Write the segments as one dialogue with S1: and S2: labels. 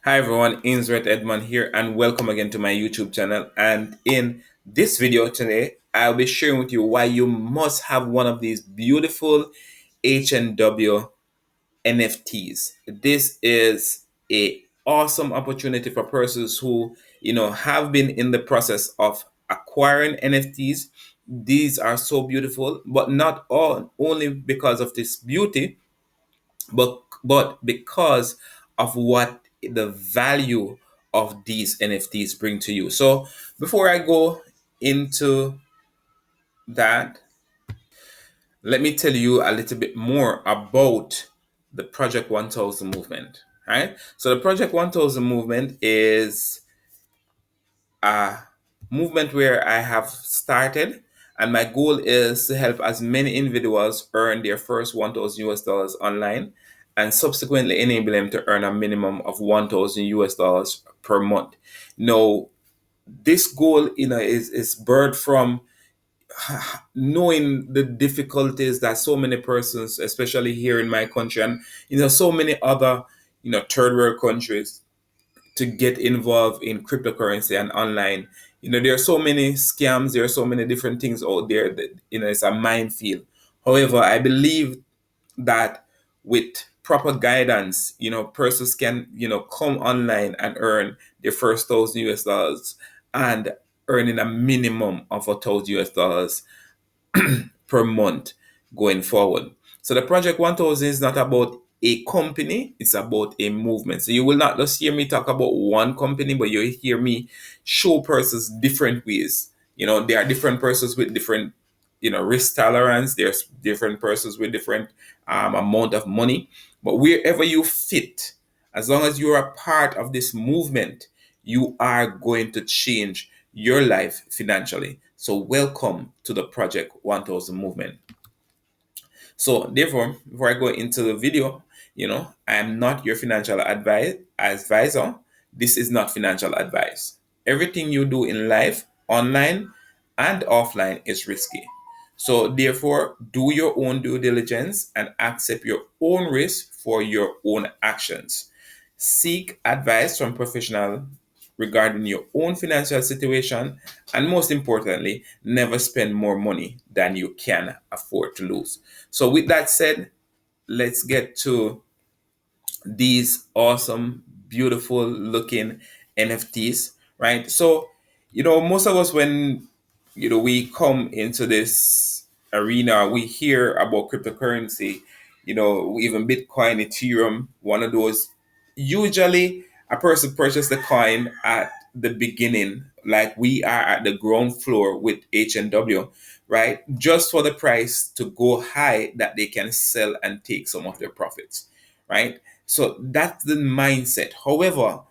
S1: Hi everyone, Ainsworth Edmond here, and welcome again to my YouTube channel. And in this video today, I'll be sharing with you why you must have one of these beautiful HNW NFTs. This is a awesome opportunity for persons who have been in the process of acquiring NFTs. These are so beautiful, but not all only because of this beauty, but because of what the value of these NFTs bring to you. So before I go into that, let me tell you a little bit more about the Project 1000 movement. Right? So the Project 1000 movement is a movement where I have started, and my goal is to help as many individuals earn their first 1,000 US dollars online and subsequently enable them to earn a minimum of 1,000 US dollars per month. Now, this goal, is birthed from knowing the difficulties that so many persons, especially here in my country, and so many other, third world countries, to get involved in cryptocurrency and online. There are so many scams, there are so many different things out there that, it's a minefield. However, I believe that with proper guidance, persons can, come online and earn their first 1,000 US dollars and earning a minimum of 1,000 US dollars per month going forward. So the Project 1000 is not about a company, it's about a movement. So you will not just hear me talk about one company, but you'll hear me show persons different ways. There are different persons with different, risk tolerance. There's different persons with different amount of money. But wherever you fit, as long as you're a part of this movement, you are going to change your life financially. So welcome to the Project 1000 movement. So therefore, before I go into the video, I am not your financial advisor. This is not financial advice. Everything you do in life, online and offline, is risky. So therefore, do your own due diligence and accept your own risk for your own actions. Seek advice from professionals regarding your own financial situation, and most importantly, never spend more money than you can afford to lose. So with that said, let's get to these awesome, beautiful looking NFTs, right? So, most of us, when we come into this arena, we hear about cryptocurrency, even Bitcoin, Ethereum, one of those. Usually a person purchases the coin at the beginning, like we are at the ground floor with HNW, right? Just for the price to go high that they can sell and take some of their profits, right? So that's the mindset. However,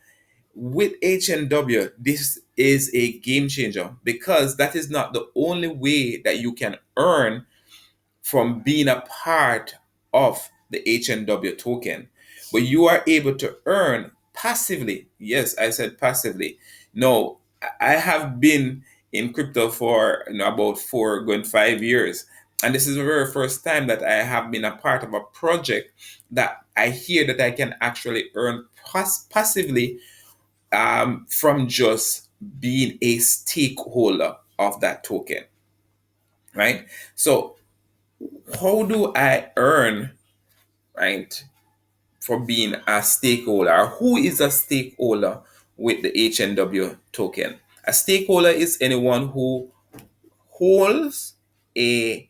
S1: with HNW, this is a game changer because that is not the only way that you can earn from being a part of the HNW token, but you are able to earn passively. Yes, I said passively. No, I have been in crypto for about 4 going 5 years, and this is the very first time that I have been a part of a project that I hear that I can actually earn passively from just being a stakeholder of that token, right? So how do I earn, right, for being a stakeholder? Who is a stakeholder with the HNW token? A stakeholder is anyone who holds a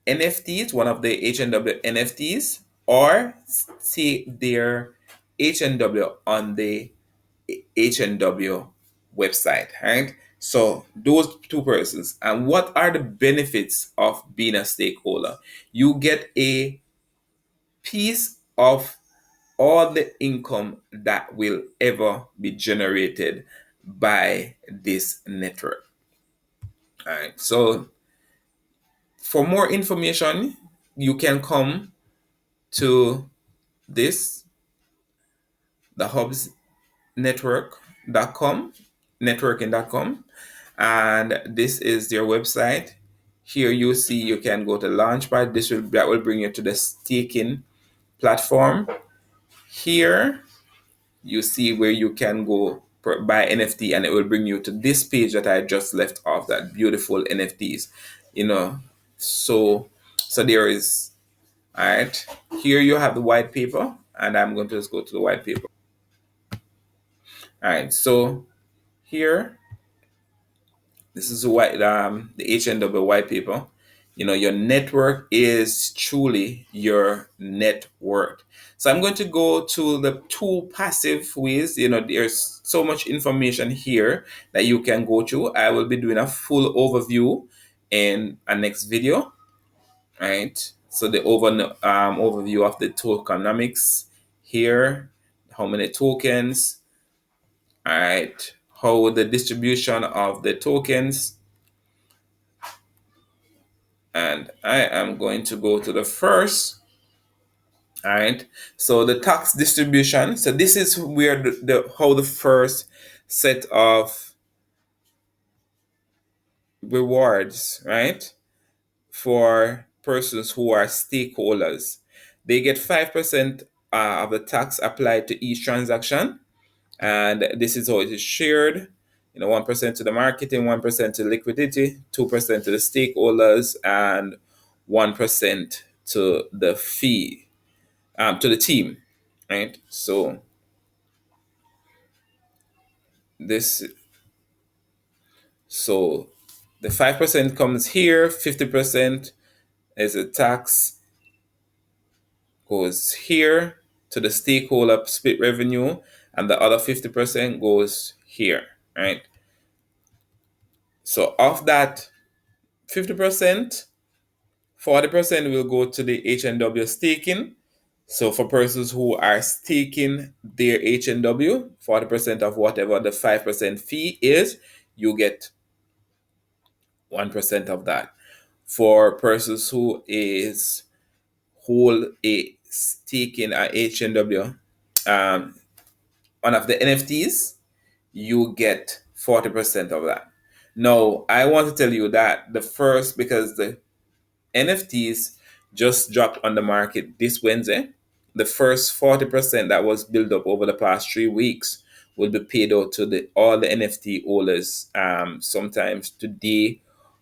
S1: NFTs, one of the HNW NFTs, or see their HNW on the HNW website, right? So those two persons. And what are the benefits of being a stakeholder? You get a piece of all the income that will ever be generated by this network. All right. So for more information, you can come to this, the hubs network.com, networking.com, and this is their website. Here you see you can go to Launchpad. That will bring you to the staking platform. Here you see where you can go buy NFT, and it will bring you to this page that I just left off, that beautiful NFTs. You know, so there is, all right. Here you have the white paper, and I'm going to just go to the white paper. All right, so here, this is the HNW white paper. You know, your network is truly your net worth. So I'm going to go to the two passive ways. You know, there's so much information here that you can go to. I will be doing a full overview in a next video, right? So the overview of the tokenomics here, how many tokens, all right, how the distribution of the tokens, and I am going to go to the first. All right, so the tax distribution. So this is where the how the first set of rewards, right, for persons who are stakeholders. They get 5% of the tax applied to each transaction, and this is how it is shared. You know, 1% to the marketing, 1% to liquidity, 2% to the stakeholders, and 1% to the fee, to the team, right? So this, so the 5% comes here, 50% is a tax, goes here to the stakeholder split revenue, and the other 50% goes here, right? So of that 50%, 40% will go to the HNW staking. So for persons who are staking their HNW, 40% of whatever the 5% fee is, you get 1% of that. For persons who is hold a stake in a HNW, one of the NFTs, you get 40% of that. Now, I want to tell you that the first, because the NFTs just dropped on the market this Wednesday. The first 40% that was built up over the past 3 weeks will be paid out to all the NFT holders sometimes today,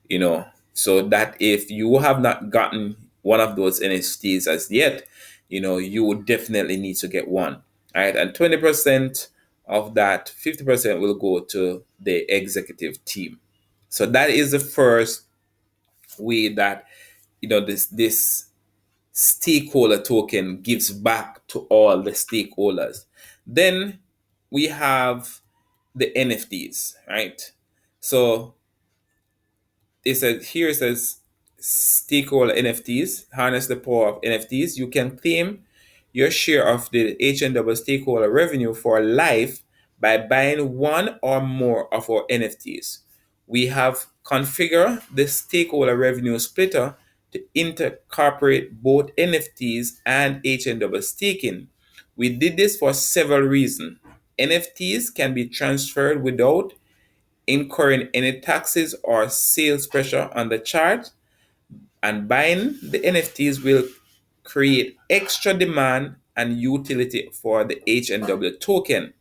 S1: you know. So that if you have not gotten one of those NFTs as yet, you know, you would definitely need to get one. All right. And 20% of that, 50% will go to the executive team. So that is the first way that, you know, this stakeholder token gives back to all the stakeholders. Then we have the NFTs, right? So it says stakeholder NFTs, harness the power of NFTs. You can claim your share of the HNW stakeholder revenue for life by buying one or more of our NFTs. We have configured the stakeholder revenue splitter to incorporate both NFTs and HNW staking. We did this for several reasons. NFTs can be transferred without incurring any taxes or sales pressure on the chart, and buying the NFTs will create extra demand and utility for the HNW token.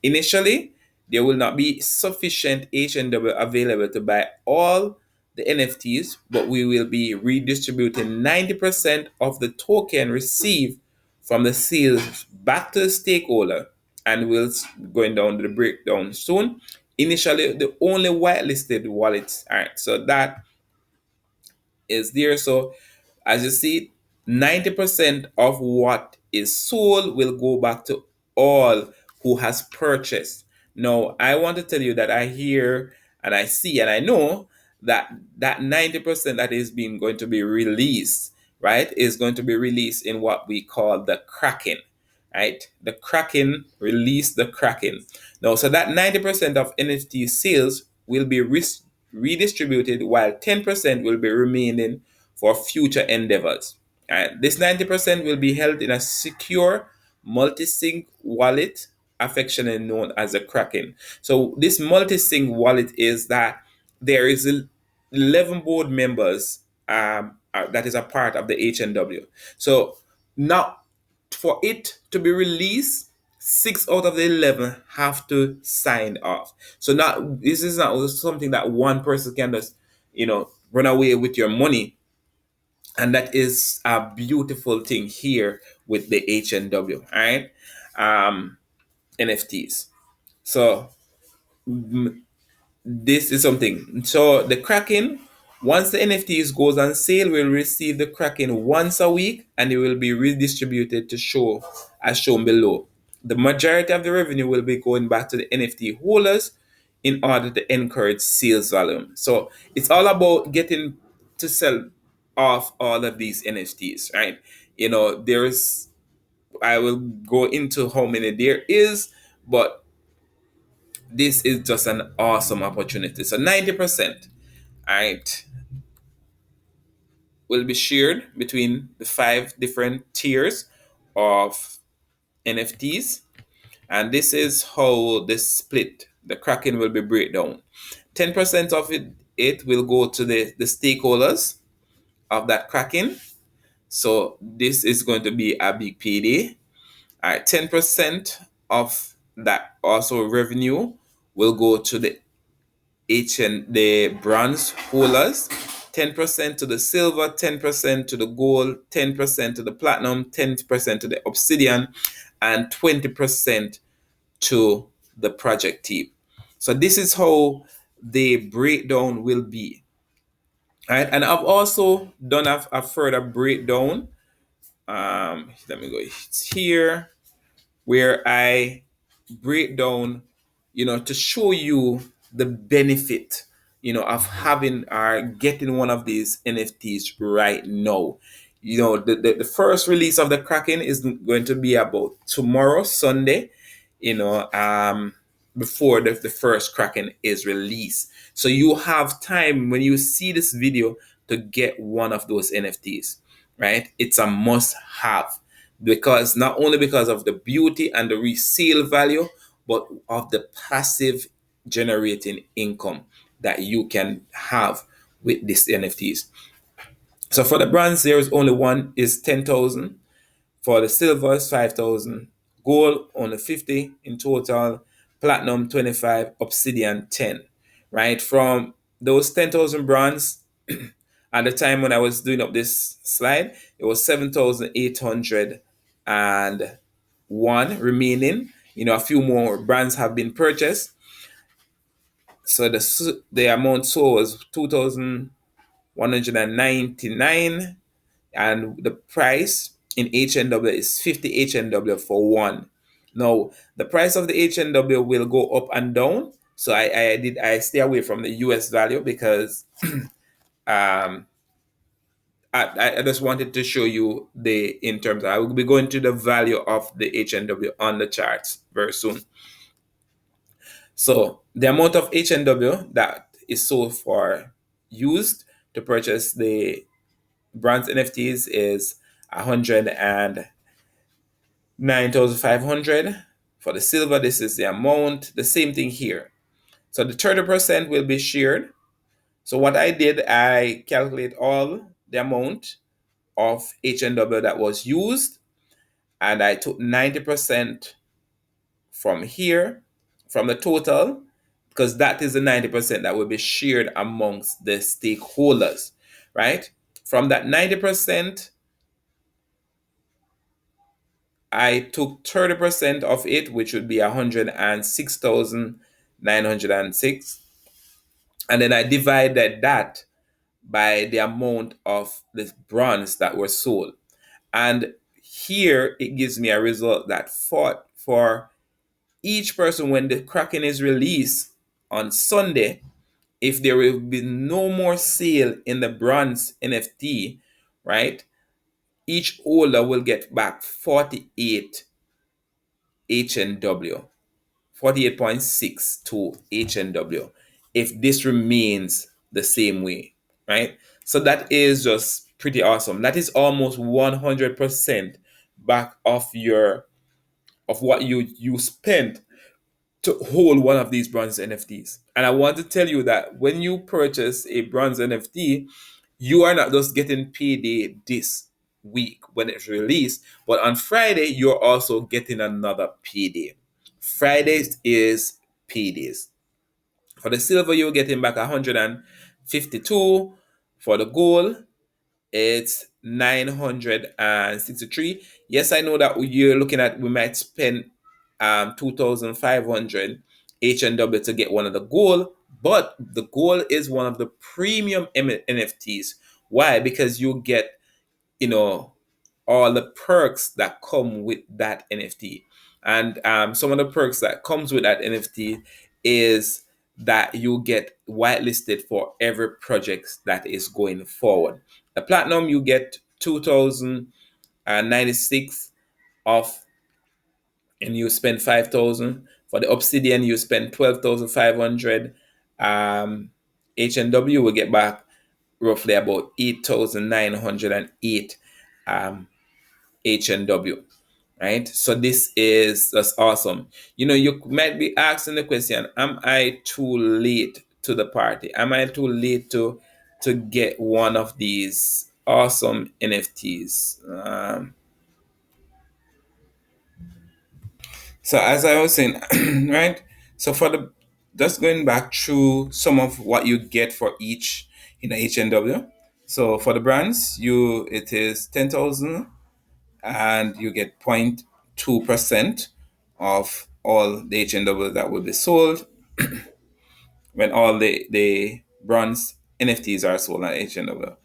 S1: Initially, there will not be sufficient HNW available to buy all the NFTs, but we will be redistributing 90% of the token received from the sales back to the stakeholder, and we'll going down to the breakdown soon. Initially, the only whitelisted wallets. All right, so that is there. So as you see, 90% of what is sold will go back to all who has purchased. Now, I want to tell you that I hear and I see and I know that that 90% that is being going to be released, right, is going to be released in what we call the Kraken, right? The Kraken, release the Kraken. Now, so that 90% of NFT sales will be redistributed, while 10% will be remaining for future endeavors. And this 90% will be held in a secure multi-sig wallet, affectionately known as a Kraken. So this multi-sig wallet is that there is 11 board members that is a part of the HNW. So now, for it to be released, six out of the 11 have to sign off. So not this is not something that one person can just, run away with your money. And that is a beautiful thing here with the HNW, all right? NFTs. So this is something. So the Kraken, once the NFTs goes on sale, we'll receive the Kraken once a week, and it will be redistributed to show as shown below. The majority of the revenue will be going back to the NFT holders in order to encourage sales volume. So it's all about getting to sell off all of these NFTs, right? There's I will go into how many there is, but this is just an awesome opportunity. So 90%, all right, will be shared between the five different tiers of NFTs. And this is how this split, the Kraken will be breakdown. 10% of it will go to the stakeholders of that Kraken. So this is going to be a big payday. All right, 10% of that also revenue will go to the bronze holders, 10% to the silver, 10% to the gold, 10% to the platinum, 10% to the obsidian, and 20% to the project team. So this is how the breakdown will be. All right, and I've also done a further breakdown. Let me go. It's here where I break down, to show you the benefit, of having or getting one of these NFTs right now. The first release of the Kraken is going to be about tomorrow, Sunday, you know, um, before the first Kraken is released. So you have time when you see this video to get one of those NFTs, right? It's a must have, because not only because of the beauty and the resale value, but of the passive generating income that you can have with these NFTs. So for the bronze, there is only one is 10,000. For the silver is 5,000. Gold only 50 in total. Platinum 25. Obsidian 10. Right? From those 10,000 bronze, at the time when I was doing up this slide, it was 7,801 remaining. A few more brands have been purchased. So the amount sold was 2,199, and the price in HNW is 50 HNW for one. Now, the price of the HNW will go up and down. So I stay away from the US value because um I just wanted to show you in terms I will be going to the value of the HNW on the charts very soon. So the amount of HNW that is sold for used to purchase the bronze NFTs is 109,500. For the silver, this is the amount. The same thing here. So the 30% will be shared. So what I did, I calculate all the amount of HNW that was used, and I took 90% from here, from the total, because that is the 90% that will be shared amongst the stakeholders, right? From that 90%, I took 30% of it, which would be 106,906. And then I divided that by the amount of the bronze that were sold. And here it gives me a result that for each person, when the Kraken is released on Sunday, if there will be no more sale in the bronze NFT, right, each holder will get back 48 HNW, 48.62 HNW, if this remains the same way, right? So that is just pretty awesome. That is almost 100% back of what you spent to hold one of these bronze NFTs. And I want to tell you that when you purchase a bronze NFT, you are not just getting payday this week when it's released. But on Friday, you're also getting another payday. Fridays is paydays. For the silver, you're getting back 152. For the gold, it's 963. Yes, I know that you're looking at we might spend 2,500 HNW to get one of the gold, but the gold is one of the premium NFTs. Why? Because you get, you know, all the perks that come with that NFT. And some of the perks that comes with that NFT is that you get whitelisted for every project that is going forward. The platinum, you get 2,096 off, and you spend 5,000. For the obsidian, you spend 12,500. HNW will get back roughly about 8,908 HNW, right? So this is that's awesome. You might be asking the question, am I too late to the party? Am I too late to get one of these awesome NFTs? So as I was saying, right? So for the just going back through some of what you get for each in the HNW. So for the brands, it is 10,000, and you get 0.2% of all the HNW that will be sold when all the bronze NFTs are sold at HNW.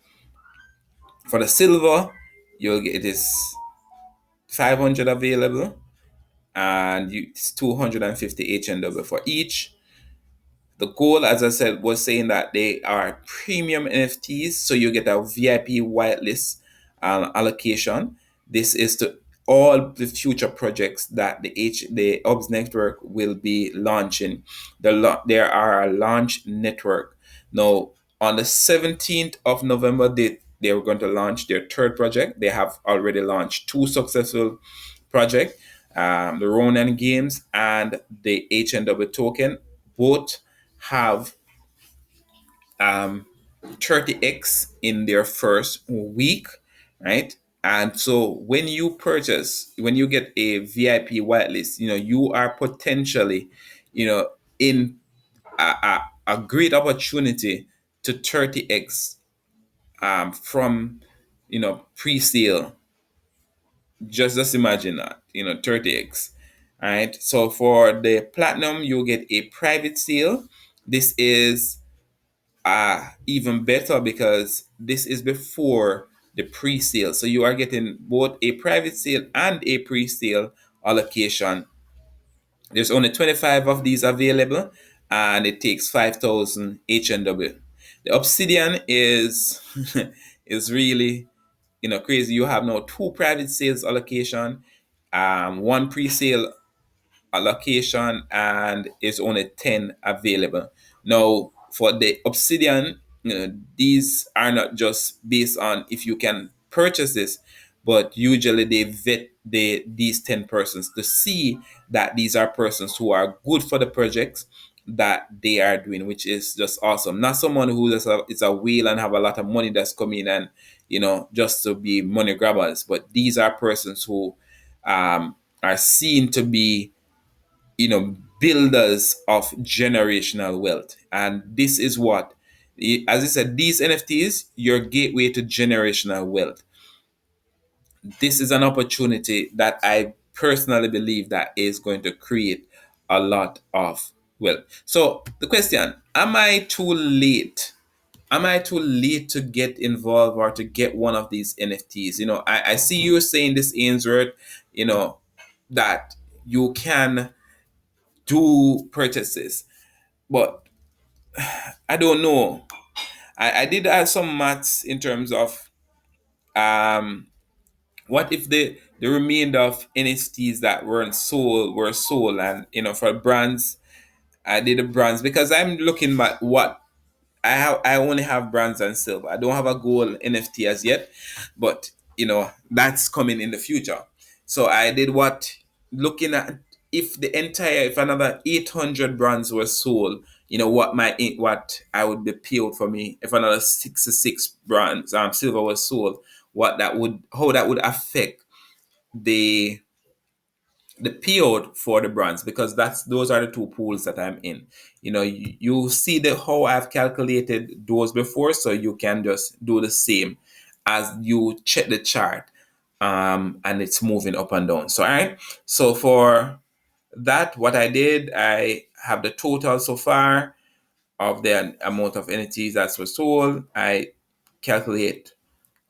S1: For the silver, you'll get it is 500 available, and it's 250 HNW for each. The goal, as I said, was saying that they are premium NFTs, so you get a VIP whitelist allocation. This is to all the future projects that the OBS network will be launching. There are a launch network now. On the 17th of November, they were going to launch their third project. They have already launched two successful projects, the Ronan Games and the HNW token. Both have 30x in their first week, right? And so when you get a VIP whitelist, you are potentially, in a great opportunity to 30x from, pre-sale. Just imagine that, 30x. All right. So for the platinum, you'll get a private sale. This is even better because this is before the pre-sale. So you are getting both a private sale and a pre-sale allocation. There's only 25 of these available, and it takes 5,000 HNW. The obsidian is is really, crazy. You have now two private sales allocation, one pre-sale allocation, and is only 10 available. Now, for the obsidian, these are not just based on if you can purchase this, but usually they vet these 10 persons to see that these are persons who are good for the projects that they are doing, which is just awesome. Not someone who is a whale and have a lot of money that's coming and, just to be money grabbers, but these are persons who are seen to be, builders of generational wealth. And this is what, as I said, these NFTs, your gateway to generational wealth. This is an opportunity that I personally believe that is going to create a lot of wealth. So the question, am I too late? Am I too late to get involved or to get one of these NFTs? I see you saying this, Ainsworth, that you can do purchases, but I don't know. I did add some maths in terms of um what if the remainder of NFTs that weren't sold were sold, and for brands, I did the brands because I'm looking at what I only have bronze and silver. I don't have a gold NFT as yet, but that's coming in the future. So I did what, looking at if another 800 bronze was sold, what I would be paid for me if another 66 bronze silver was sold. how that would affect the payout for the brands, because those are the two pools that I'm in. You see the how I've calculated those before, so you can just do the same as you check the chart, and it's moving up and down. So all right, so for that, what I did, I have the total so far of the amount of NFTs that were sold. I calculate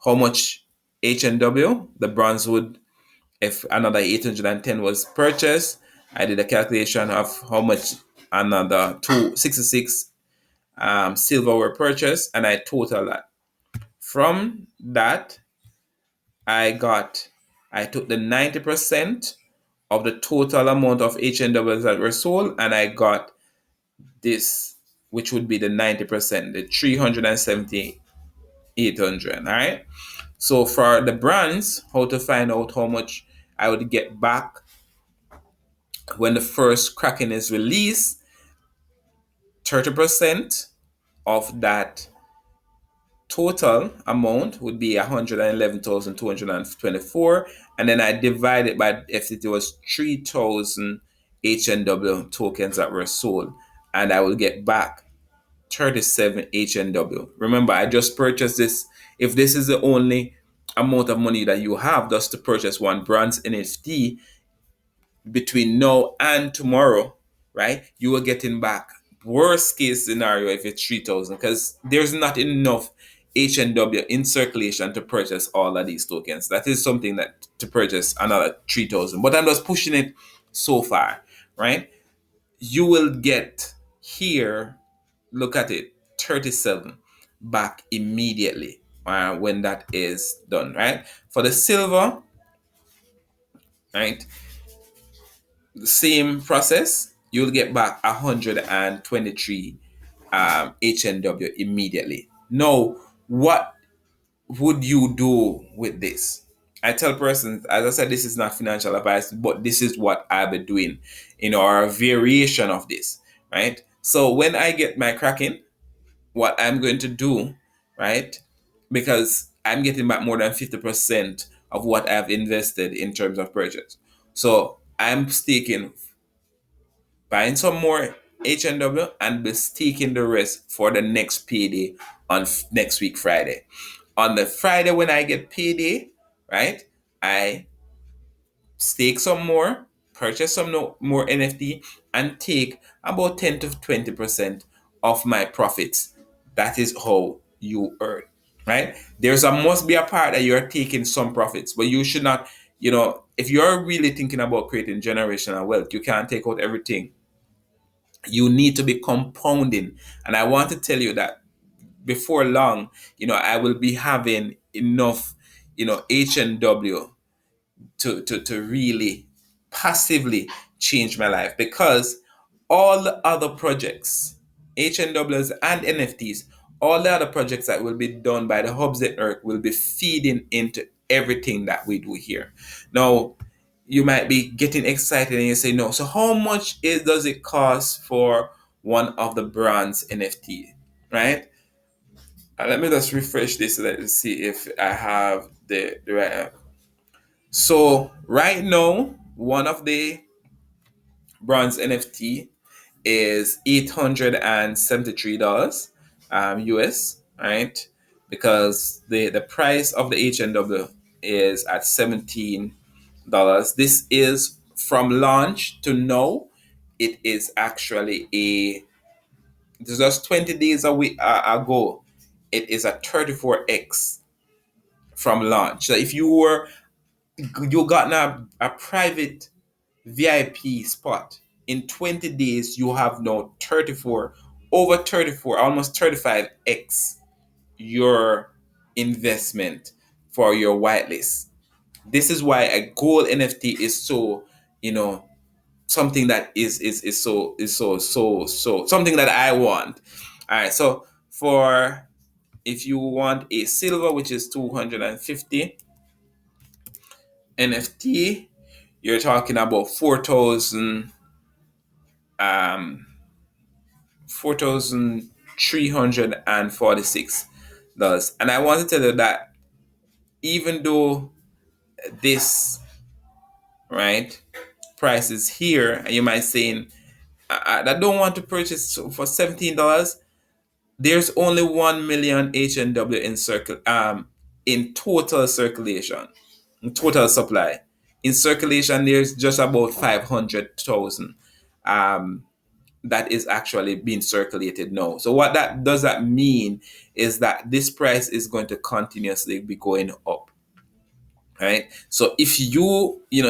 S1: how much HNW, the bronze would, if another 810 was purchased. I did a calculation of how much another 266 silver were purchased, and I total that. From that, I took the 90% of the total amount of HNWs that were sold, and I got this, which would be the 90%, the 370,800. All right. So for the brands, how to find out how much I would get back when the first Kraken is released, 30% of that total amount would be 111,224. And then I divide it by, if it was 3,000 HNW tokens that were sold, and I will get back 37 HNW. Remember, I just purchased this. If this is the only amount of money that you have just to purchase one bronze NFT, between now and tomorrow, right? You are getting back. Worst case scenario, if it's 3,000, because there's not enough HNW in circulation to purchase all of these tokens. That is something that to purchase another 3,000. But I'm just pushing it so far, right? You will get here, look at it, 37 back immediately when that is done, right? For the silver, right? The same process, you'll get back 123 HNW immediately. Now, what would you do with this? I tell persons, as I said, this is not financial advice, but this is what I've been doing, or a variation of this, right? So when I get my Kraken, what I'm going to do, right? Because I'm getting back more than 50% of what I've invested in terms of purchase. So I'm staking, buying some more HNW, and be staking the rest for the next payday on next week Friday. On the Friday when I get payday, right? I stake some more, purchase some more NFT, and take about 10 to 20% of my profits. That is how you earn, right? There's a must be a part that you're taking some profits, but you should not, if you're really thinking about creating generational wealth, you can't take out everything. You need to be compounding. And I want to tell you that before long, I will be having enough, HNW to really passively change my life, because all the other projects, HNWs and NFTs, all the other projects that will be done by the Hubs Network will be feeding into everything that we do here. Now, you might be getting excited and you say, no, so how much does it cost for one of the brands NFT, right? Let me just refresh this. Let's see if I have the right. So right now, one of the bronze NFT is $873 US, right? Because the price of the HNW is at $17. This is from launch to now. It is actually it's just 20 days ago. It is a 34x from launch. So if you got a private VIP spot in 20 days, you have now 34, over 34, almost 35x your investment for your whitelist. This is why a gold NFT is so, something that is so something that I want. All right, so for if you want a silver, which is 250 NFT, you're talking about 4,346 dollars. And I want to tell you that even though this, right, price is here, and you might saying, I don't want to purchase for $17. There's only 1 million HNW in total circulation, in total supply. In circulation, there's just about 500,000 um, that is actually being circulated now. So what that does that mean is that this price is going to continuously be going up, right? So if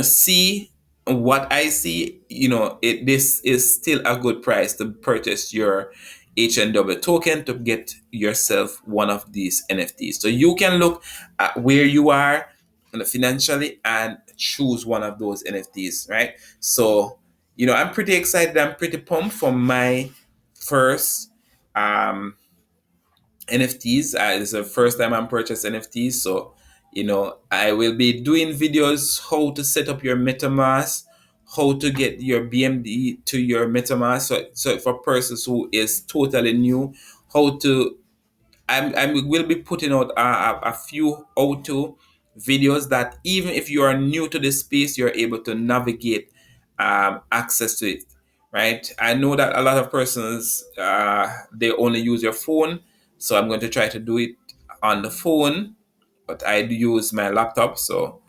S1: see what I see, this is still a good price to purchase your HNW token to get yourself one of these NFTs. So you can look at where you are, financially, and choose one of those NFTs, right? So I'm pretty excited. I'm pretty pumped for my first um NFTs. It's the first time I'm purchasing NFTs. So, I will be doing videos how to set up your MetaMask, how to get your BMD to your MetaMask. So for persons who is totally new, how to I will be putting out a few auto videos that even if you are new to this space, you're able to navigate access to it. Right? I know that a lot of persons they only use your phone, so I'm going to try to do it on the phone, but I do use my laptop. So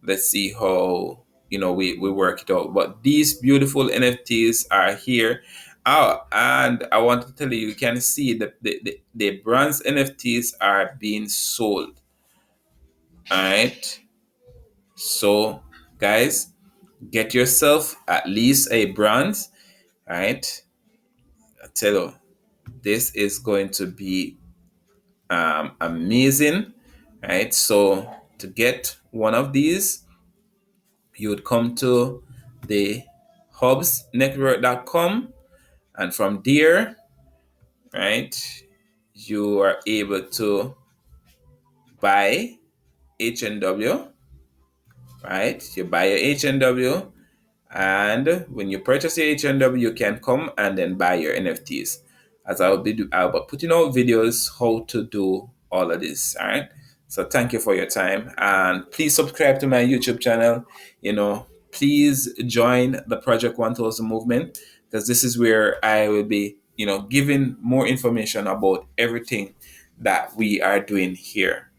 S1: let's see how we work it out. But these beautiful NFTs are here. Oh, and I want to tell you, you can see that the bronze NFTs are being sold. All right. So, guys, get yourself at least a bronze. All right. I tell you, this is going to be amazing. Right. So, to get one of these, you would come to the hubsnetwork.com, and from there, right, you are able to buy HNW, right? You buy your HNW, and when you purchase your HNW, you can come and then buy your NFTs. As I'll be putting out videos how to do all of this. All right. So thank you for your time, and please subscribe to my YouTube channel. Please join the Project 1000 movement, because this is where I will be, giving more information about everything that we are doing here.